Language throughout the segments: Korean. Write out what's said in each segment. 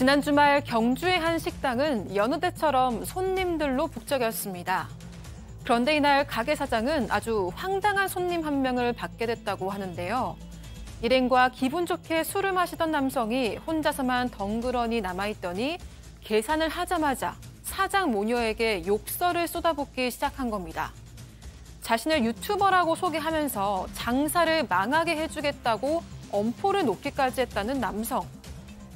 지난 주말 경주의 한 식당은 여느 때처럼 손님들로 북적였습니다. 그런데 이날 가게 사장은 아주 황당한 손님 한 명을 받게 됐다고 하는데요. 일행과 기분 좋게 술을 마시던 남성이 혼자서만 덩그러니 남아있더니 계산을 하자마자 사장 모녀에게 욕설을 쏟아붓기 시작한 겁니다. 자신을 유튜버라고 소개하면서 장사를 망하게 해주겠다고 엄포를 놓기까지 했다는 남성.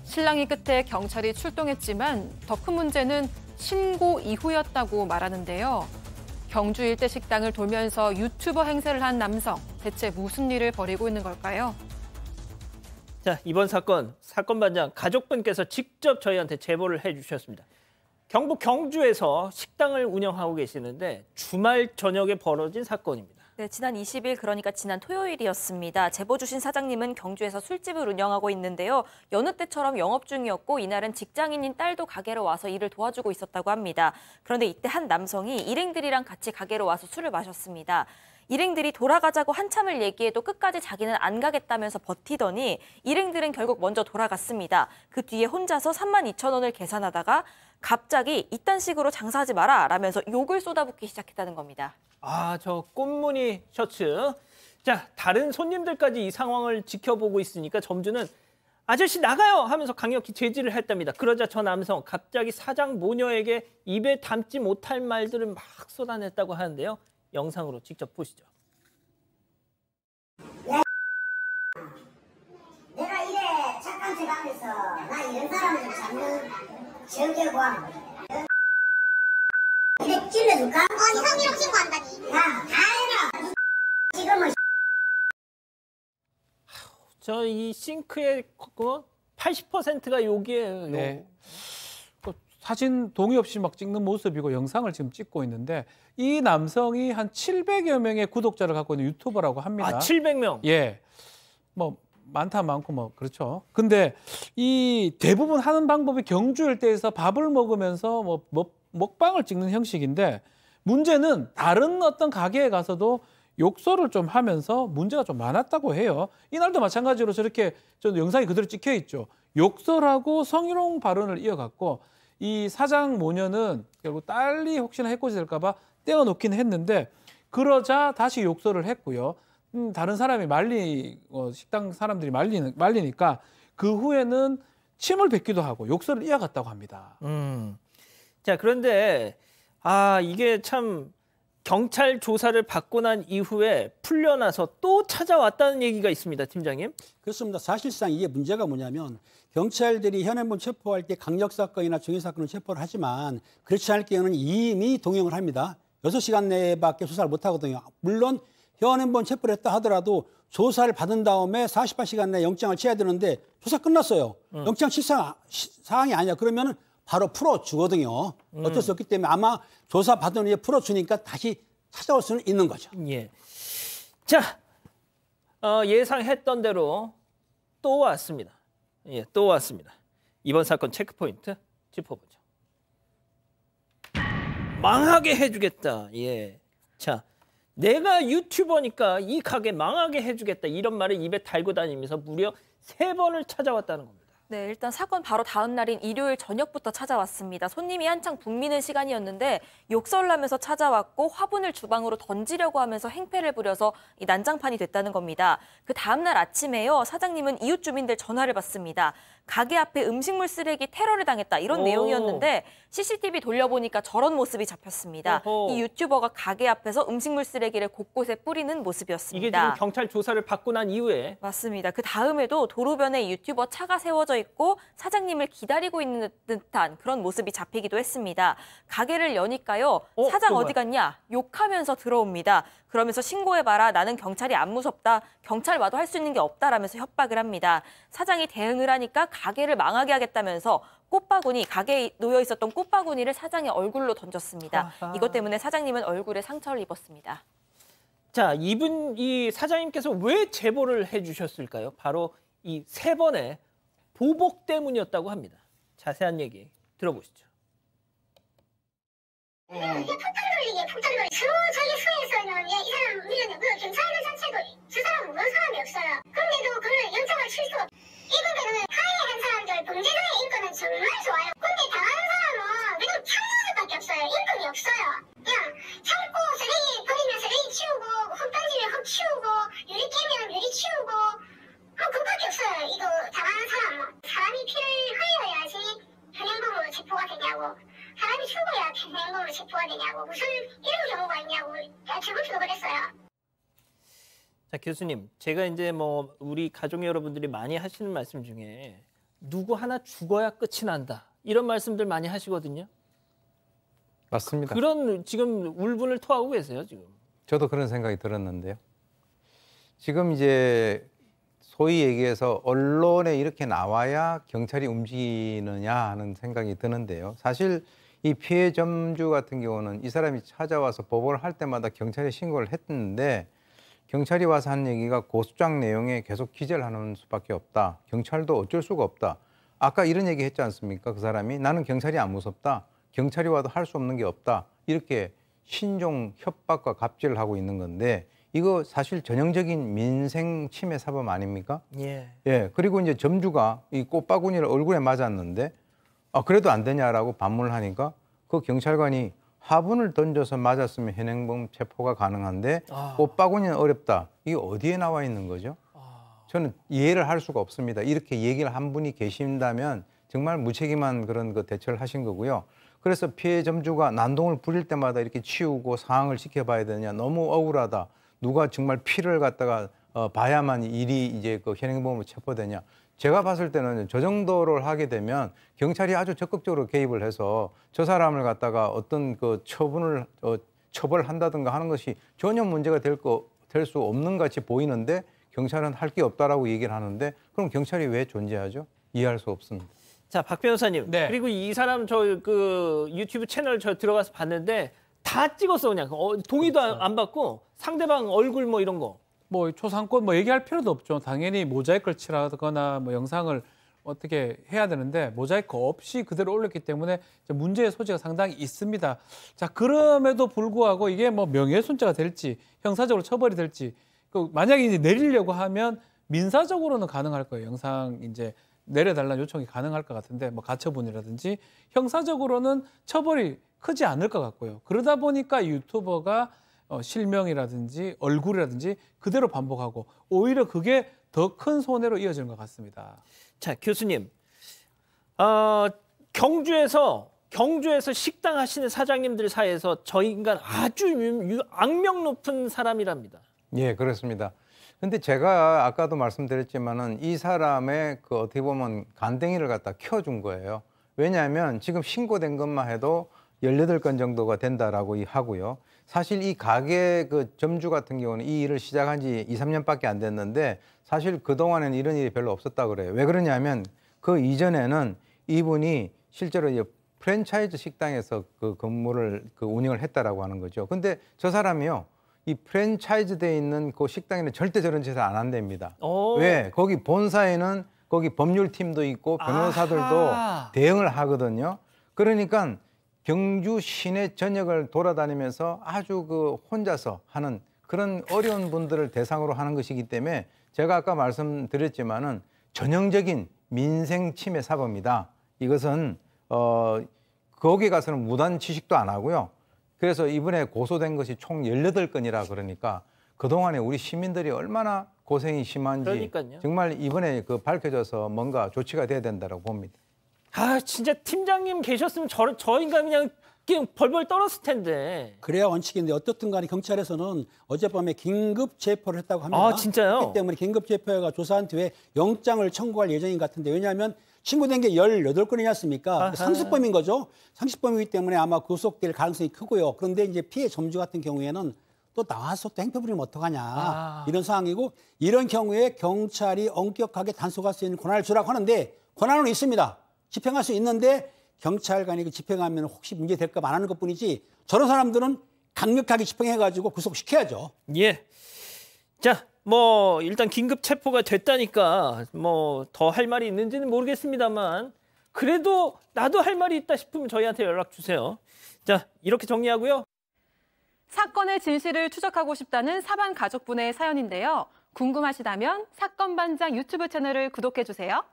실랑이 끝에 경찰이 출동했지만 더 큰 문제는 신고 이후였다고 말하는데요. 경주 일대 식당을 돌면서 유튜버 행세를 한 남성, 대체 무슨 일을 벌이고 있는 걸까요? 자, 이번 사건 반장 가족분께서 직접 저희한테 제보를 해주셨습니다. 경북 경주에서 식당을 운영하고 계시는데 주말 저녁에 벌어진 사건입니다. 네, 지난 20일 그러니까 지난 토요일이었습니다. 제보 주신 사장님은 경주에서 술집을 운영하고 있는데요. 여느 때처럼 영업 중이었고 이날은 직장인인 딸도 가게로 와서 일을 도와주고 있었다고 합니다. 그런데 이때 한 남성이 일행들이랑 같이 가게로 와서 술을 마셨습니다. 일행들이 돌아가자고 한참을 얘기해도 끝까지 자기는 안 가겠다면서 버티더니 일행들은 결국 먼저 돌아갔습니다. 그 뒤에 혼자서 32,000원을 계산하다가 갑자기 이딴 식으로 장사하지 마라 라면서 욕을 쏟아붓기 시작했다는 겁니다. 아, 저 꽃무늬 셔츠. 자, 다른 손님들까지 이 상황을 지켜보고 있으니까 점주는 아저씨 나가요 하면서 강력히 제지를 했답니다. 그러자 저 남성 갑자기 사장 모녀에게 입에 담지 못할 말들을 막 쏟아냈다고 하는데요. 영상으로 직접 보시죠. 야, 내가 이래 착한 척 하면서 나 이런 사람을 잡는 정겨광 이래 찔러줄까? 이성희랑 신고한다니. 야, 다 해라. 지금은 저 이 싱크의 80%가 욕이에요. 네. 사진 동의 없이 막 찍는 모습이고 영상을 지금 찍고 있는데 이 남성이 한 700여 명의 구독자를 갖고 있는 유튜버라고 합니다. 아, 700명? 예. 뭐 많다 많고 뭐 그렇죠. 근데 이 대부분 하는 방법이 경주 일대에서 밥을 먹으면서 뭐 먹방을 찍는 형식인데 문제는 다른 어떤 가게에 가서도 욕설을 좀 하면서 문제가 좀 많았다고 해요. 이날도 마찬가지로 저렇게 저 영상이 그대로 찍혀 있죠. 욕설하고 성희롱 발언을 이어갔고 이 사장 모녀는 결국 딸이 혹시나 해코지 될까 봐 떼어놓긴 했는데 그러자 다시 욕설을 했고요. 다른 사람이 식당 사람들이 말리니까 그 후에는 침을 뱉기도 하고 욕설을 이어갔다고 합니다. 자, 그런데 이게 참 경찰 조사를 받고 난 이후에 풀려나서 또 찾아왔다는 얘기가 있습니다, 팀장님. 그렇습니다. 사실상 이게 문제가 뭐냐면 경찰들이 현행범 체포할 때 강력사건이나 정의사건을 체포를 하지만 그렇지 않을 경우는 이미 동행을 합니다. 6시간 내밖에 수사를 못하거든요. 물론 현행범 체포를 했다 하더라도 조사를 받은 다음에 48시간 내에 영장을 취해야 되는데 조사 끝났어요. 영장 취사 사항이 아니야. 그러면 바로 풀어주거든요. 어쩔 수 없기 때문에 아마 조사 받은 후에 풀어주니까 다시 찾아올 수는 있는 거죠. 예. 자, 예상했던 대로 또 왔습니다. 예, 또 왔습니다. 이번 사건 체크포인트 짚어보죠. 망하게 해주겠다. 예. 자, 내가 유튜버니까 이 가게 망하게 해주겠다. 이런 말을 입에 달고 다니면서 무려 3번을 찾아왔다는 겁니다. 네, 일단 사건 바로 다음 날인 일요일 저녁부터 찾아왔습니다. 손님이 한창 붐비는 시간이었는데 욕설나면서 찾아왔고 화분을 주방으로 던지려고 하면서 행패를 부려서 이 난장판이 됐다는 겁니다. 그 다음 날 아침에요. 사장님은 이웃 주민들 전화를 받습니다. 가게 앞에 음식물 쓰레기 테러를 당했다 이런 내용이었는데 CCTV 돌려보니까 저런 모습이 잡혔습니다. 이 유튜버가 가게 앞에서 음식물 쓰레기를 곳곳에 뿌리는 모습이었습니다. 이게 지금 경찰 조사를 받고 난 이후에 맞습니다. 그 다음에도 도로변에 유튜버 차가 세워져 있고 사장님을 기다리고 있는 듯한 그런 모습이 잡히기도 했습니다. 가게를 여니까요. 사장 어디 갔냐? 욕하면서 들어옵니다. 그러면서 신고해봐라. 나는 경찰이 안 무섭다. 경찰 와도 할 수 있는 게 없다라면서 협박을 합니다. 사장이 대응을 하니까 가게를 망하게 하겠다면서 꽃바구니, 가게에 놓여 있었던 꽃바구니를 사장의 얼굴로 던졌습니다. 이것 때문에 사장님은 얼굴에 상처를 입었습니다. 자, 이 사장님께서 왜 제보를 해주셨을까요? 바로 이 3번의 보복 때문이었다고 합니다. 자세한 얘기 들어보시죠. 이게 폭탄 놀이 서로 자기 수에서는 이 사람 밀려내 그 경찰들 자체도 저 사람 모르는 사람이 없어요. 그런데도 그걸 영장을 칠 수 없고 이분들은 하에 한 사람들 범죄자의 인권은 정말 현행범으로 체포가 되냐고 무슨 이런 경우가 있냐고 질문도 그랬어요. 자, 교수님, 제가 이제 뭐 우리 가족 여러분들이 많이 하시는 말씀 중에 누구 하나 죽어야 끝이 난다. 이런 말씀들 많이 하시거든요. 맞습니다. 그런 지금 울분을 토하고 계세요, 지금. 저도 그런 생각이 들었는데요. 지금 이제 소위 얘기해서 언론에 이렇게 나와야 경찰이 움직이느냐 하는 생각이 드는데요. 사실 이 피해 점주 같은 경우는 이 사람이 찾아와서 보고를 할 때마다 경찰에 신고를 했는데 경찰이 와서 한 얘기가 고소장 내용에 계속 기재를 하는 수밖에 없다. 경찰도 어쩔 수가 없다. 아까 이런 얘기 했지 않습니까? 그 사람이 나는 경찰이 안 무섭다. 경찰이 와도 할 수 없는 게 없다. 이렇게 신종 협박과 갑질을 하고 있는 건데 이거 사실 전형적인 민생 침해 사범 아닙니까? 예. 예. 그리고 이제 점주가 이 꽃바구니를 얼굴에 맞았는데 그래도 안 되냐라고 반문을 하니까 그 경찰관이 화분을 던져서 맞았으면 현행범 체포가 가능한데 꽃바구니는 어렵다. 이게 어디에 나와 있는 거죠? 저는 이해를 할 수가 없습니다. 이렇게 얘기를 한 분이 계신다면 정말 무책임한 그런 그 대처를 하신 거고요. 그래서 피해 점주가 난동을 부릴 때마다 이렇게 치우고 상황을 지켜봐야 되냐. 너무 억울하다. 누가 정말 피를 갖다가 봐야만 일이 이제 그 현행범으로 체포되냐. 제가 봤을 때는 저 정도를 하게 되면 경찰이 아주 적극적으로 개입을 해서 저 사람을 갖다가 어떤 그 처벌한다든가 하는 것이 전혀 문제가 될 수 없는 같이 보이는데 경찰은 할 게 없다라고 얘기를 하는데 그럼 경찰이 왜 존재하죠? 이해할 수 없습니다. 자, 박 변호사님. 네. 그리고 이 사람 저 그 유튜브 채널 저 들어가서 봤는데 다 찍었어 그냥. 동의도 안 받고 상대방 얼굴 뭐 이런 거. 뭐 초상권 뭐 얘기할 필요도 없죠. 당연히 모자이크를 칠하거나 뭐 영상을 어떻게 해야 되는데 모자이크 없이 그대로 올렸기 때문에 문제의 소지가 상당히 있습니다. 자, 그럼에도 불구하고 이게 뭐 명예훼손죄가 될지 형사적으로 처벌이 될지 만약에 이제 내리려고 하면 민사적으로는 가능할 거예요. 영상 이제 내려달라는 요청이 가능할 것 같은데 뭐 가처분이라든지 형사적으로는 처벌이 크지 않을 것 같고요. 그러다 보니까 유튜버가 실명이라든지 얼굴이라든지 그대로 반복하고 오히려 그게 더 큰 손해로 이어지는 것 같습니다. 자, 교수님. 경주에서 식당 하시는 사장님들 사이에서 저 인간 아주 악명 높은 사람이랍니다. 예, 그렇습니다. 근데 제가 아까도 말씀드렸지만은 이 사람의 그 어떻게 보면 간댕이를 갖다 켜준 거예요. 왜냐하면 지금 신고된 것만 해도 18건 정도가 된다라고 하고요. 사실 이 가게 그 점주 같은 경우는 이 일을 시작한 지 2, 3년밖에 안 됐는데 사실 그동안에는 이런 일이 별로 없었다 그래요. 왜 그러냐면 그 이전에는 이분이 실제로 이제 프랜차이즈 식당에서 그 근무를 운영을 했다라고 하는 거죠. 근데 저 사람이요. 이 프랜차이즈 돼 있는 그 식당에는 절대 저런 짓을 안 한답니다. 왜? 거기 본사에는 거기 법률팀도 있고 변호사들도 대응을 하거든요. 그러니까 경주 시내 전역을 돌아다니면서 아주 그 혼자서 하는 그런 어려운 분들을 대상으로 하는 것이기 때문에 제가 아까 말씀드렸지만은 전형적인 민생 침해 사범이다. 이것은 거기 가서는 무단 취식도 안 하고요. 그래서 이번에 고소된 것이 총 18건이라 그러니까 그동안에 우리 시민들이 얼마나 고생이 심한지 그러니까요. 정말 이번에 그 밝혀져서 뭔가 조치가 돼야 된다고 봅니다. 진짜 팀장님 계셨으면 저 인간 그냥 벌벌 떨었을 텐데. 그래야 원칙인데 어떻든 간에 경찰에서는 어젯밤에 긴급 체포를 했다고 합니다. 진짜요? 그렇기 때문에 긴급 체포해가 조사한 뒤에 영장을 청구할 예정인 것 같은데 왜냐하면 신고된 게 18건이지 않습니까? 상습범인 거죠. 상습범이기 때문에 아마 구속될 가능성이 크고요. 그런데 이제 피해 점주 같은 경우에는 또 나와서 또 행패 부리면 어떡하냐 이런 상황이고 이런 경우에 경찰이 엄격하게 단속할 수 있는 권한을 주라고 하는데 권한은 있습니다. 집행할 수 있는데 경찰관이 그 집행하면 혹시 문제 될까 봐 안 하는 것뿐이지 저런 사람들은 강력하게 집행해가지고 구속시켜야죠. 예. 자, 뭐 일단 긴급 체포가 됐다니까 뭐 더 할 말이 있는지는 모르겠습니다만 그래도 나도 할 말이 있다 싶으면 저희한테 연락 주세요. 자, 이렇게 정리하고요. 사건의 진실을 추적하고 싶다는 사반 가족분의 사연인데요. 궁금하시다면 사건반장 유튜브 채널을 구독해 주세요.